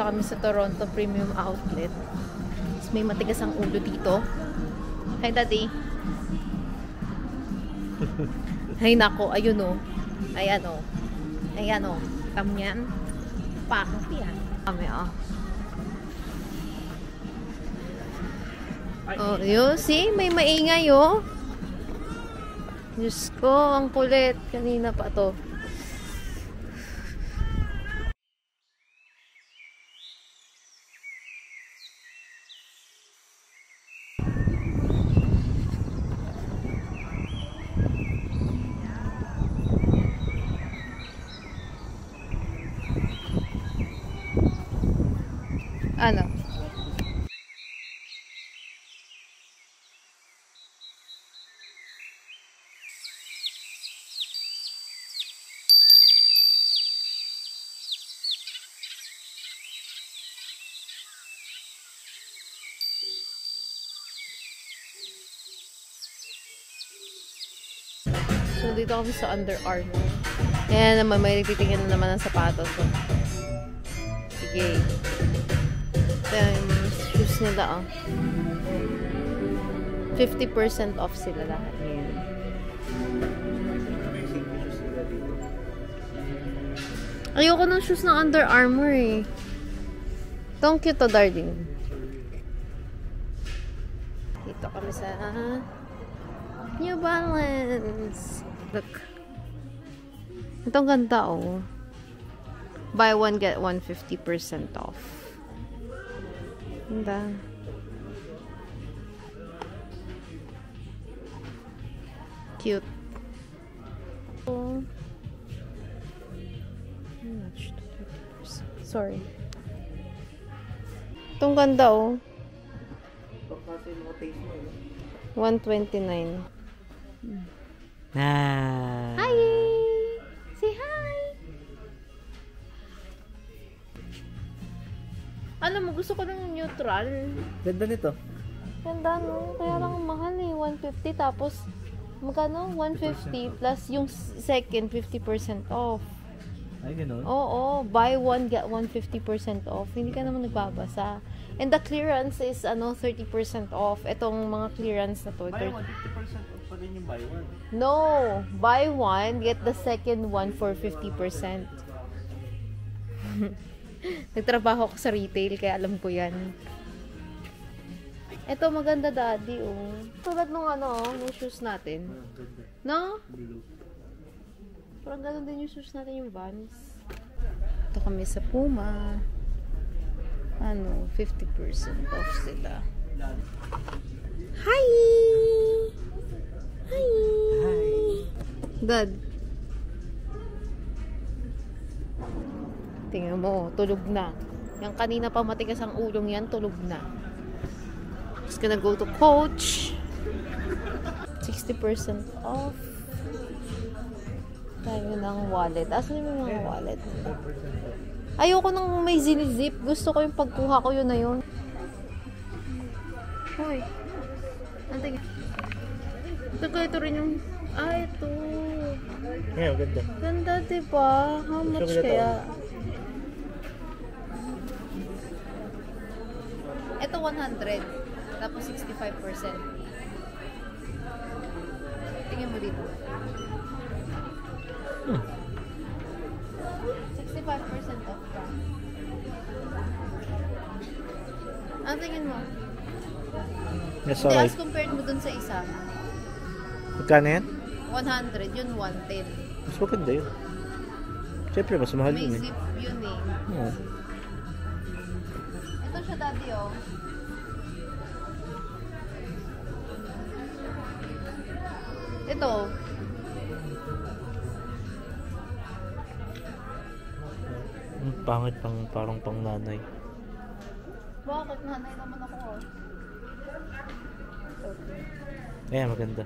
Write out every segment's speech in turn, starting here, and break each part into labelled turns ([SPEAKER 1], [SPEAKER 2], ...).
[SPEAKER 1] Punta kami sa Toronto Premium Outlet. Tapos may matigas ang ulo dito. Hi, Daddy. Ay, nako. Ayun o. Ayan o. Ayan o. Tam yan. Pakot yan. Kami o. Oh, yun. See? May maingay o. Diyos ko, ang kulit. Kanina pa to. Ano? So, dito kami sa Under Armour. Ayan naman, may nagtitingin na naman ng sapatos. So. Sige. Ito yung shoes nila, oh. 50% off sila lahat ngayon. Ayoko ng shoes ng Under Armour, eh. Itong cute to, darling. Dito kami sa New Balance. Look. Itong ganda, oh. Buy one, get one 50% off. Ganda. Cute. Oh. Sorry. Itong ganda, oh. 129. Hi! Say hi! Alam mo, gusto ko ng neutral.
[SPEAKER 2] Ganda nito.
[SPEAKER 1] Ganda, no? Kaya lang mahal eh. 150 tapos magkano? 150 plus yung second 50% off.
[SPEAKER 2] Ay, gano'n?
[SPEAKER 1] Oo. Buy one, get one 50% off. Hindi ka naman nagbabasa. And the clearance is 30% off. Itong mga clearance na to.
[SPEAKER 2] Buy one, 50% off pa rin yung buy one.
[SPEAKER 1] No! Buy one, get the second one for 50%. Nagtrabaho ko sa retail, kaya alam ko yan. Ito, maganda, Daddy, oh. Tulad nung yung shoes natin. No? Parang ganun din yung shoes natin, yung Vans. Ito kami sa Puma. 50% off sila. Hi! Hi!
[SPEAKER 2] Hi!
[SPEAKER 1] Dad. Tingnan mo, tulog na. Yung kanina pa matigas ang ulong yan, tulog na. Just gonna go to Coach. 60% off. Tayo ng wallet. Asan yung mga wallet? Ayoko nang may zinizip. Gusto ko yung pagkuha ko, yun na yun. Hoy. Anting. Ito rin yung... ito.
[SPEAKER 2] Yeah, ganda.
[SPEAKER 1] Ganda, diba? How much kaya? Ito 100. Tapos 65%. Tingnan mo dito. 65% off ka. Ang tingin mo?
[SPEAKER 2] Yes,
[SPEAKER 1] Hindi,
[SPEAKER 2] alright.
[SPEAKER 1] as compared mo dun sa isa.
[SPEAKER 2] Magkano yan?
[SPEAKER 1] 100, yun 110.
[SPEAKER 2] Mas maganda yun. Siyempre, mas mahal
[SPEAKER 1] May
[SPEAKER 2] yun eh.
[SPEAKER 1] zip yun eh.
[SPEAKER 2] Oo.
[SPEAKER 1] Ito siya, Daddy, oh. Ito.
[SPEAKER 2] Pangit parang pang nanay.
[SPEAKER 1] Bakit? Nanay naman ako, oh.
[SPEAKER 2] Ayan, maganda.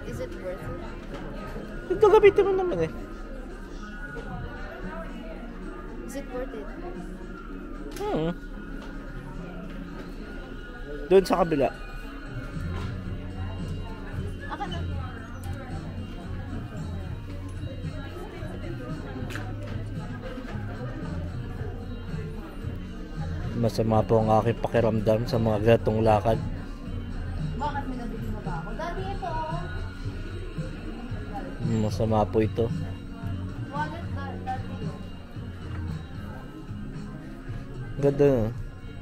[SPEAKER 1] Is it worth it?
[SPEAKER 2] Ito, gamitin mo naman eh.
[SPEAKER 1] Is it worth it?
[SPEAKER 2] Doon sa kabila.
[SPEAKER 1] Aka na.
[SPEAKER 2] Masama po ang aking pakiramdam sa mga gatong lakad.
[SPEAKER 1] Bakit may nabili mo ba ako? Daddy, ito.
[SPEAKER 2] Masama po ito.
[SPEAKER 1] Wallet na, daddy.
[SPEAKER 2] Ganda na.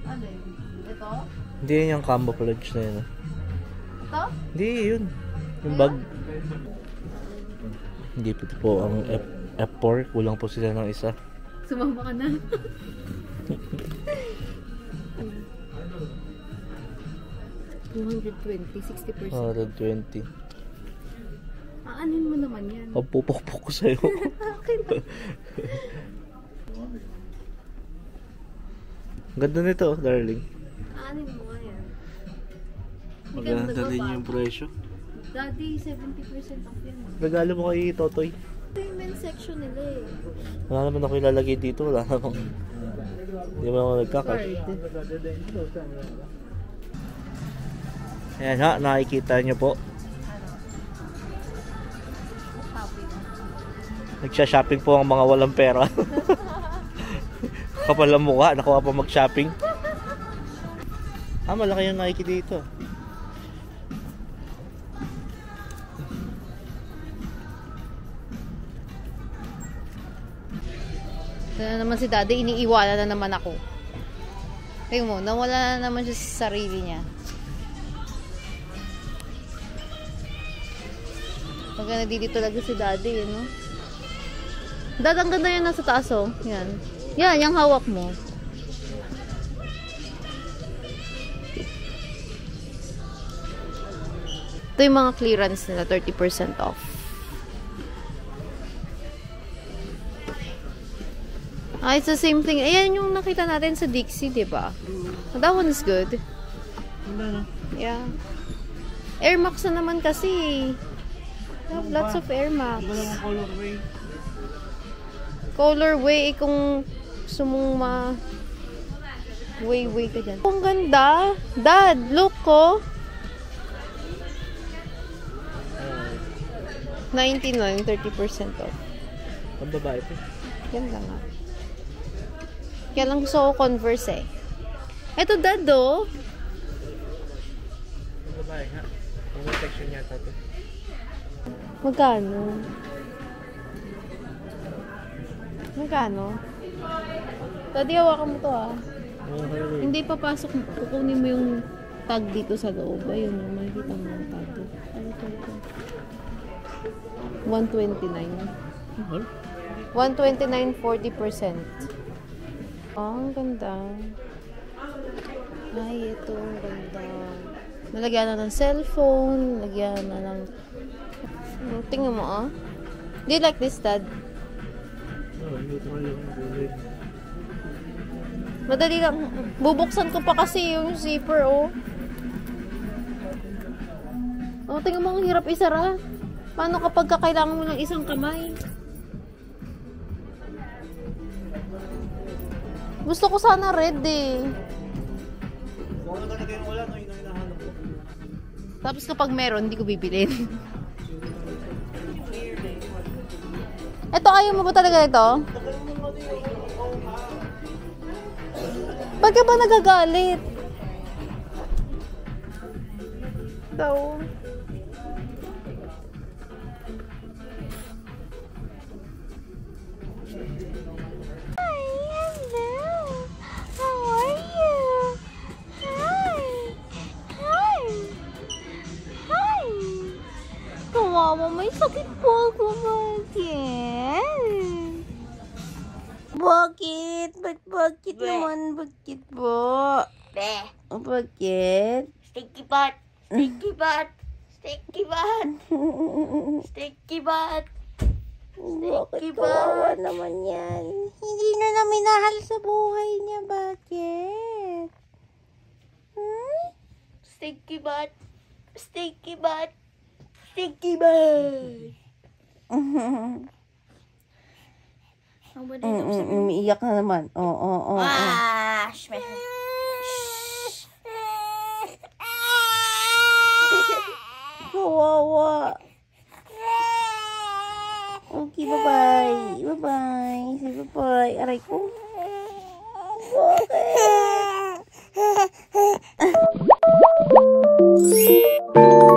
[SPEAKER 1] Ano yun? Ito?
[SPEAKER 2] Hindi yun yung camouflage na yun.
[SPEAKER 1] Ito?
[SPEAKER 2] Hindi yun. Yung bag. Hindi po ang F4. Kulang po sila ng isa.
[SPEAKER 1] Sumama ka na. $220, 60%.
[SPEAKER 2] 120.
[SPEAKER 1] Aanin mo naman yan.
[SPEAKER 2] Pagpupukpuk ko sa'yo.
[SPEAKER 1] Akin na.
[SPEAKER 2] Ganda nito, darling.
[SPEAKER 1] Aanin mo nga yan.
[SPEAKER 2] Maganda din yung presyo.
[SPEAKER 1] Daddy, 70% off yan.
[SPEAKER 2] Regalo mo kay Totoy.
[SPEAKER 1] Ito yung men's section nila eh.
[SPEAKER 2] Wala naman ako ilalagay dito. Wala naman. Hindi mo ako nagkakash. Ayan ha, nakikita nyo po. Nagsha-shopping po ang mga walang pera. Kapal ang mukha, nakuha pa mag-shopping. Malaki yung Nike dito.
[SPEAKER 1] Ito na naman si Daddy, iniiwala na naman ako. Tingnan mo, nawala na naman siya sa sarili niya. Pagka nandito talaga si Daddy, no? Dad, ang ganda yan nasa taas, oh. Yan. Yan, yung hawak mo. Ito yung mga clearance nila, 30% off. It's the same thing. Ayan yung nakita natin sa Dixie, diba? That one is good. Yeah. Air Max na naman kasi. They have lots of Air Max. Colorway, kung gusto mong way ka dyan. Ang ganda. Dad, look ko. 99, 30% off.
[SPEAKER 2] Ang babae ito.
[SPEAKER 1] Yan lang nga. Kaya lang gusto ko Converse eh. Eto, Dad, oh.
[SPEAKER 2] Ang babae ha. Ang section yata ito.
[SPEAKER 1] Magkano? Magkano? Daddy, hawakan mo to ah. Hindi papasok. Kukunin mo yung tag dito sa loob. Ayun, makikita mo yung tag. Ano ito? 129. 129, 40%. Oh, ang ganda. Ay, ito, ang ganda. Nalagyan na ng cellphone. Nalagyan na ng... Tingnan mo, ah. Do you like this, Dad? Madali lang. Bubuksan ko pa kasi yung zipper, oh. Oh, tingnan mo, ang hirap isara. Paano kapag kailangan mo ng isang kamay? Gusto ko sana red eh. Tapos kapag meron, hindi ko bibilin. Ito, ayaw mo ba talaga ito? Ba't ka ba nagagalit? Ito. Kawawa, may sakit po ako. Bakit? Bakit? Bakit naman? Bakit po? Bakit?
[SPEAKER 3] Sticky butt! Sticky butt! Sticky butt! Sticky butt!
[SPEAKER 1] Bakit kawawa naman yan? Hindi na namin minahal sa buhay niya. Bakit?
[SPEAKER 3] Sticky butt! Sticky butt! Sticky butt!
[SPEAKER 1] Umiiyak na naman. Oo. Kawawa. Okay, bye-bye. Bye-bye. Say bye-bye. Aray ko. Bakit?
[SPEAKER 3] butt.